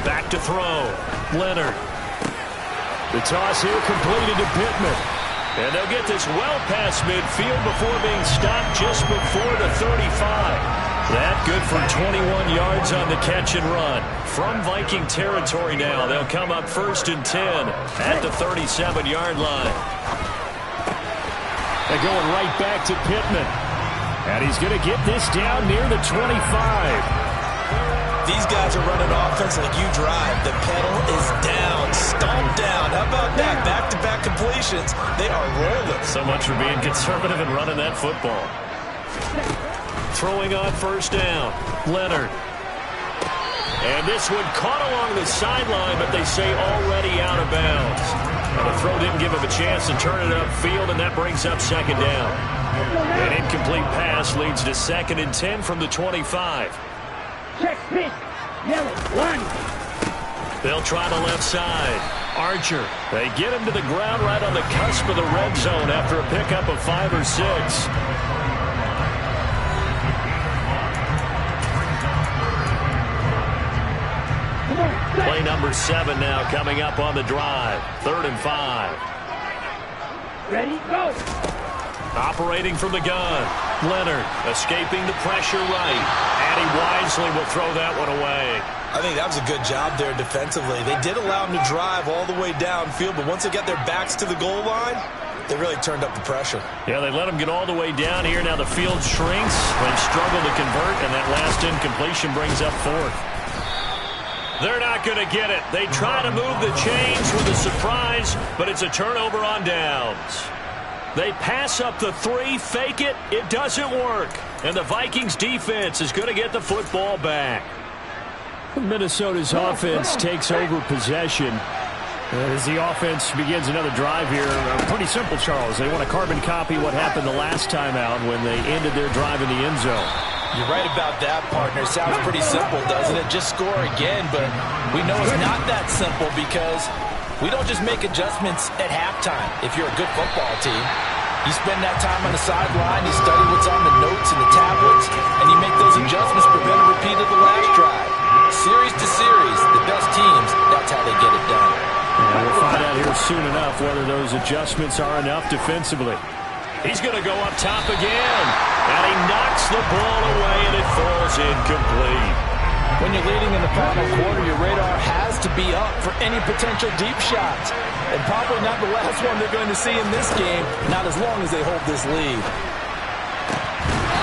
Back to throw. Leonard. The toss here completed to Pittman. And they'll get this well past midfield before being stopped just before the 35. That good for 21 yards on the catch and run. From Viking territory now, they'll come up 1st and 10 at the 37-yard line. They're going right back to Pittman. And he's going to get this down near the 25. These guys are running offense like you drive. The pedal is down, stomped down. How about that? Back-to-back completions. They are rolling. So much for being conservative and running that football. Throwing on 1st down. Leonard. And this one caught along the sideline, but they say already out of bounds. And the throw didn't give him a chance to turn it upfield, and that brings up 2nd down. An incomplete pass leads to 2nd and 10 from the 25. Check pitch. Yellow. 1. They'll try the left side. Archer. They get him to the ground right on the cusp of the red zone after a pickup of 5 or 6. Play number 7 now coming up on the drive. 3rd and 5. Ready, go. Operating from the gun. Leonard escaping the pressure right. And he wisely will throw that one away. I think that was a good job there defensively. They did allow him to drive all the way downfield, but once they got their backs to the goal line, they really turned up the pressure. Yeah, they let him get all the way down here. Now the field shrinks. They've struggled to convert, and that last incompletion brings up 4th. They're not going to get it. They try to move the chains with a surprise, but it's a turnover on downs. They pass up the 3, fake it. It doesn't work. And the Vikings defense is going to get the football back. Minnesota's offense takes over possession. As the offense begins another drive here, pretty simple, Charles. They want to carbon copy what happened the last time out when they ended their drive in the end zone. You're right about that, partner. Sounds pretty simple, doesn't it? Just score again, but we know it's not that simple because we don't just make adjustments at halftime if you're a good football team. You spend that time on the sideline, you study what's on the notes and the tablets, and you make those adjustments, prevent a repeat of the last drive. Series to series, the best teams, that's how they get it done. And we'll find out here soon enough whether those adjustments are enough defensively. He's going to go up top again. And he knocks the ball away, and it falls incomplete. When you're leading in the final quarter, your radar has to be up for any potential deep shots. And probably not the last one they're going to see in this game, not as long as they hold this lead.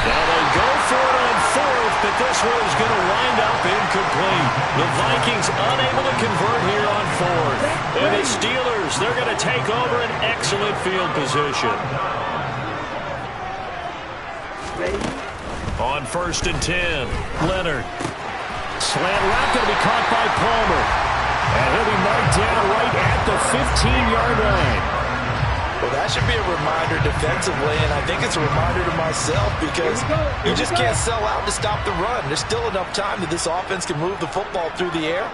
Now they go for it on fourth, but this one is going to wind up incomplete. The Vikings unable to convert here on fourth. And the Steelers, they're going to take over an excellent field position. On 1st and 10, Leonard. Slant route going to be caught by Palmer. And he'll be marked down right at the 15-yard line. Well, that should be a reminder defensively, and I think it's a reminder to myself because you just can't sell out to stop the run. There's still enough time that this offense can move the football through the air,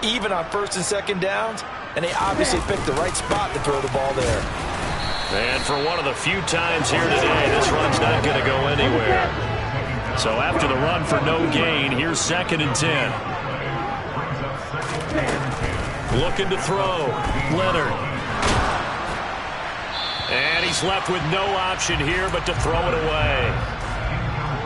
even on 1st and 2nd downs, and they obviously picked the right spot to throw the ball there. And for one of the few times here today, this run's not going to go anywhere. So after the run for no gain, here's 2nd and 10. Looking to throw. Leonard. And he's left with no option here but to throw it away.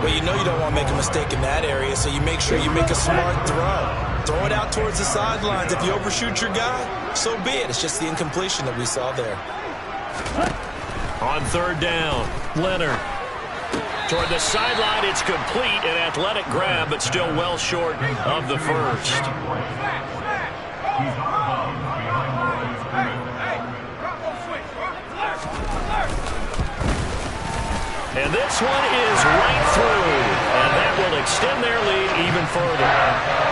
Well, you know you don't want to make a mistake in that area, so you make sure you make a smart throw. Throw it out towards the sidelines. If you overshoot your guy, so be it. It's just the incompletion that we saw there. On 3rd down, Leonard. Toward the sideline, it's complete. An athletic grab, but still well short of the first. And this one is right through. And that will extend their lead even further.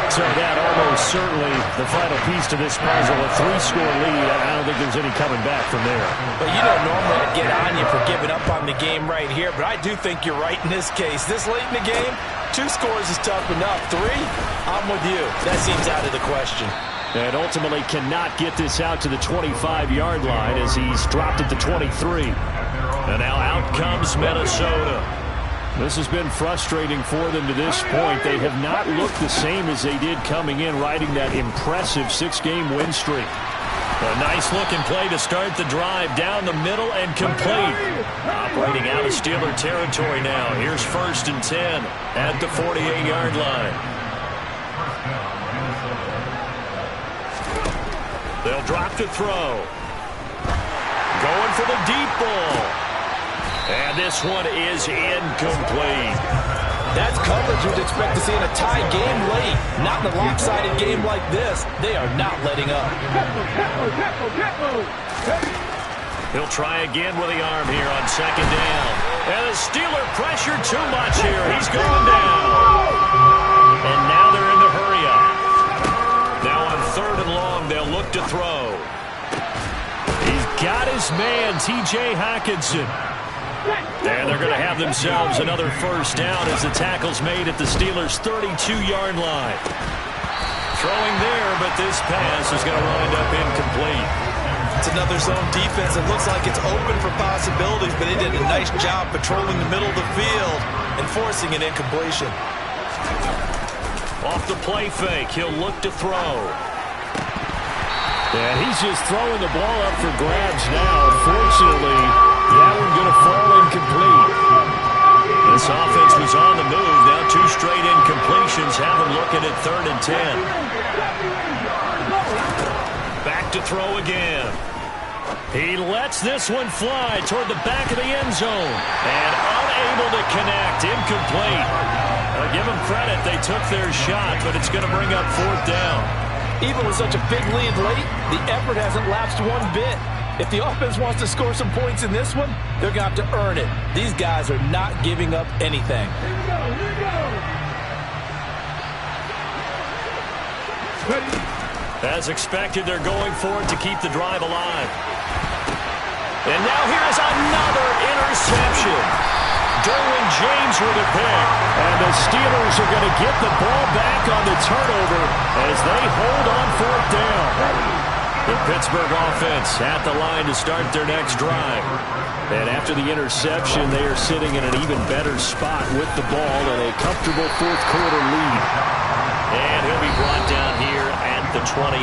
So that almost certainly the final piece to this puzzle, a 3-score lead. I don't think there's any coming back from there. But you know, normally I'd get on you for giving up on the game right here, but I do think you're right in this case. This late in the game, 2 scores is tough enough. 3, I'm with you. That seems out of the question. And ultimately cannot get this out to the 25-yard line as he's dropped it to 23. And now out comes Minnesota. This has been frustrating for them to this point. They have not looked the same as they did coming in, riding that impressive 6-game win streak. A nice-looking play to start the drive down the middle and complete. Operating out of Steeler territory now. Here's 1st and 10 at the 48-yard line. They'll drop to throw. Going for the deep ball. And this one is incomplete. That's coverage you'd expect to see in a tie game late. Not in a lopsided game like this. They are not letting up. He'll try again with the arm here on 2nd down. And the Steeler pressure too much here. He's going down. And now they're in the hurry up. Now on 3rd and long, they'll look to throw. He's got his man, T.J. Hockenson. And they're going to have themselves another 1st down as the tackle's made at the Steelers' 32-yard line. Throwing there, but this pass is going to wind up incomplete. It's another zone defense. It looks like it's open for possibilities, but they did a nice job patrolling the middle of the field and forcing an incompletion. Off the play fake, he'll look to throw. And he's just throwing the ball up for grabs now. Fortunately, that one going to fall incomplete. This offense was on the move. Now 2 straight incompletions have him looking at 3rd and 10. Back to throw again. He lets this one fly toward the back of the end zone. And unable to connect. Incomplete. Give them credit. They took their shot, but it's going to bring up 4th down. Even with such a big lead late, the effort hasn't lapsed one bit. If the offense wants to score some points in this one, they're going to have to earn it. These guys are not giving up anything. As expected, they're going for it to keep the drive alive. And now here's another interception. Derwin James with a pick. And the Steelers are going to get the ball back on the turnover as they hold on 4th down. The Pittsburgh offense at the line to start their next drive. And after the interception, they are sitting in an even better spot with the ball and a comfortable 4th quarter lead. And he'll be brought down here at the 28.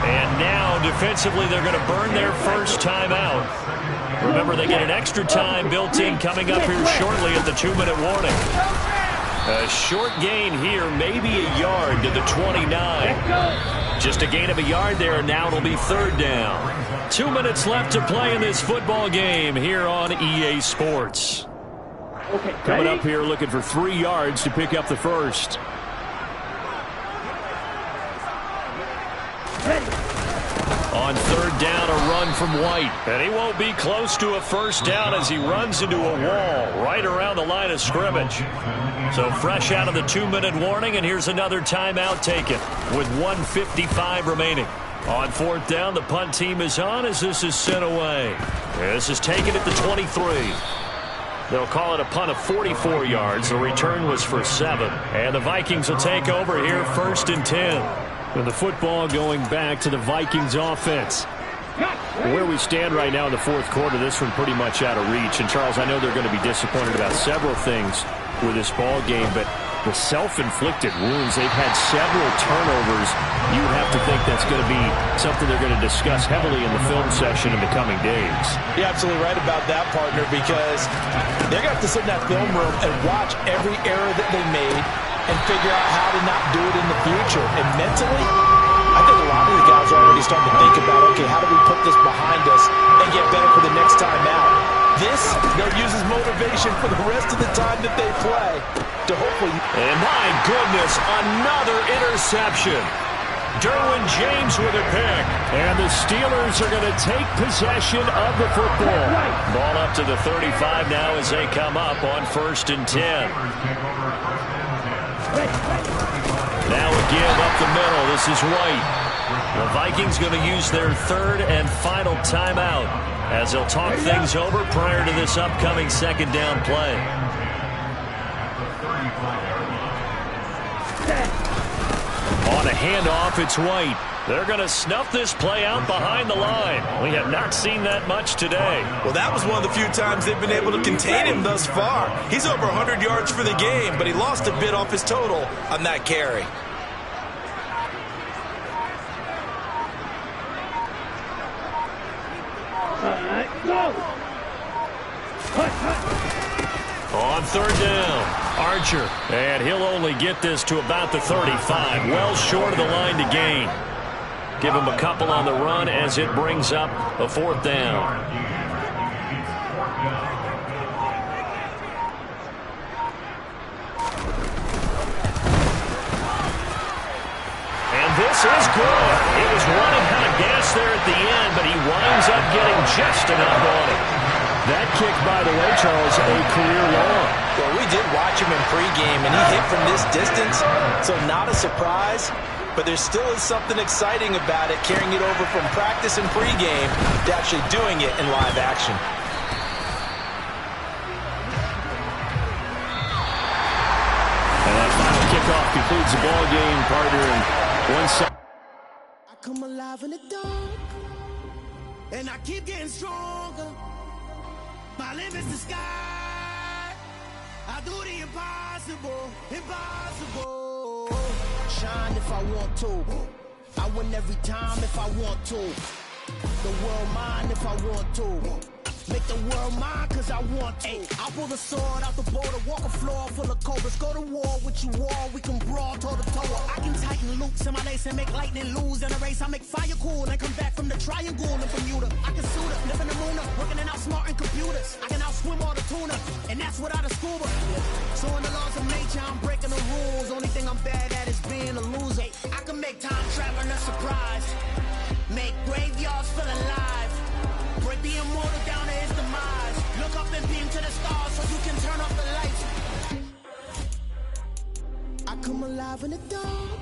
And now, defensively, they're going to burn their first timeout. Remember, they get an extra time built in coming up here shortly at the 2-minute warning. A short gain here, maybe a yard to the 29. Just a gain of a yard there, and now it'll be 3rd down. 2 minutes left to play in this football game here on EA Sports. Coming up here looking for 3 yards to pick up the first. On 3rd down, a run from White. And he won't be close to a first down as he runs into a wall right around the line of scrimmage. So fresh out of the 2-minute warning, and here's another timeout taken with 1:55 remaining. On 4th down, the punt team is on as this is sent away. This is taken at the 23. They'll call it a punt of 44 yards. The return was for 7. And the Vikings will take over here 1st and 10. And the football going back to the Vikings offense. Where we stand right now in the 4th quarter, this one pretty much out of reach. And, Charles, I know they're going to be disappointed about several things with this ball game, but the self-inflicted wounds, they've had several turnovers. You would have to think that's going to be something they're going to discuss heavily in the film session in the coming days. You're absolutely right about that, partner, because they're going to have to sit in that film room and watch every error that they made and figure out how to not do it in the future. And mentally, I think a lot of the guys are already starting to think about, okay, how do we put this behind us and get better for the next time out? This, they'll use as motivation for the rest of the time that they play to hopefully... And my goodness, another interception. Derwin James with a pick. And the Steelers are going to take possession of the football. Ball up to the 35 now as they come up on 1st and 10. Now a give up the middle. This is White. The Vikings going to use their 3rd and final timeout as they'll talk things over prior to this upcoming 2nd down play. On a handoff, it's White. They're going to snuff this play out behind the line. We have not seen that much today. Well, that was one of the few times they've been able to contain him thus far. He's over 100 yards for the game, but he lost a bit off his total on that carry. On 3rd down, Archer, and he'll only get this to about the 35, well short of the line to gain. Give him a couple on the run as it brings up a 4th down. And this is good. It was running out of gas there at the end, but he winds up getting just enough on it. That kick, by the way, Charles, a career long. Well, we did watch him in pregame, and he hit from this distance, so not a surprise. But there still is something exciting about it, carrying it over from practice and pregame to actually doing it in live action. And that final kickoff concludes the ball game, partner, in 1 second. I come alive in the dark, and I keep getting stronger. My limit's the sky. I do the impossible, impossible. Shine if I want to. I win every time if I want to. The world mine if I want to. Make the world mine cause I want to. I'll pull the sword out the border, walk a floor full of cobras. Go to war with you all, we can brawl toe to toe. I can tighten loops in my lace and make lightning lose in a race. I make fire cool and come back from the triangle in Bermuda. I can suit up, live in the moon up, working and outsmarting computers. I can outswim all the tuna, and that's without a scuba. So in the laws of nature, I'm breaking the rules. Only thing I'm bad at is being a loser. I can make time traveling a surprise. Make graveyards feel alive. Break the immortal down to his demise. Look up and beam to the stars so you can turn off the lights. I come alive in the dark,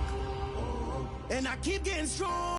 and I keep getting strong.